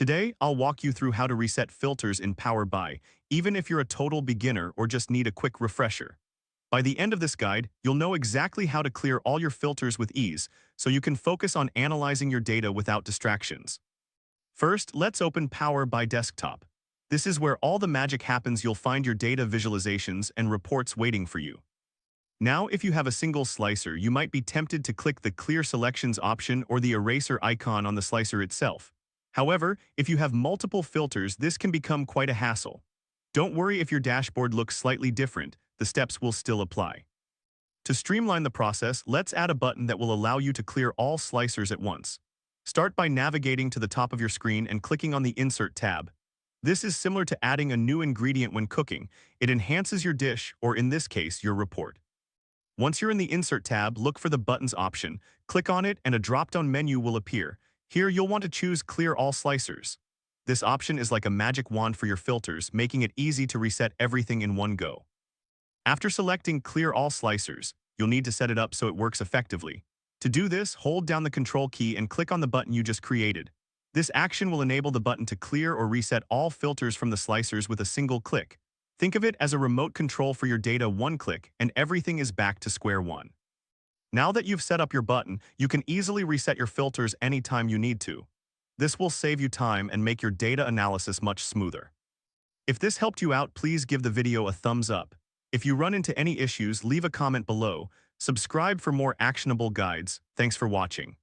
Today, I'll walk you through how to reset filters in Power BI, even if you're a total beginner or just need a quick refresher. By the end of this guide, you'll know exactly how to clear all your filters with ease, so you can focus on analyzing your data without distractions. First, let's open Power BI Desktop. This is where all the magic happens. You'll find your data visualizations and reports waiting for you. Now, if you have a single slicer, you might be tempted to click the Clear Selections option or the eraser icon on the slicer itself. However, if you have multiple filters, this can become quite a hassle. Don't worry if your dashboard looks slightly different, the steps will still apply. To streamline the process, let's add a button that will allow you to clear all slicers at once. Start by navigating to the top of your screen and clicking on the Insert tab. This is similar to adding a new ingredient when cooking. It enhances your dish, or in this case, your report. Once you're in the Insert tab, look for the Buttons option, click on it, and a drop-down menu will appear. Here, you'll want to choose Clear All Slicers. This option is like a magic wand for your filters, making it easy to reset everything in one go. After selecting Clear All Slicers, you'll need to set it up so it works effectively. To do this, hold down the Control key and click on the button you just created. This action will enable the button to clear or reset all filters from the slicers with a single click. Think of it as a remote control for your data. One click, and everything is back to square one. Now that you've set up your button, you can easily reset your filters anytime you need to. This will save you time and make your data analysis much smoother. If this helped you out, please give the video a thumbs up. If you run into any issues, leave a comment below. Subscribe for more actionable guides. Thanks for watching.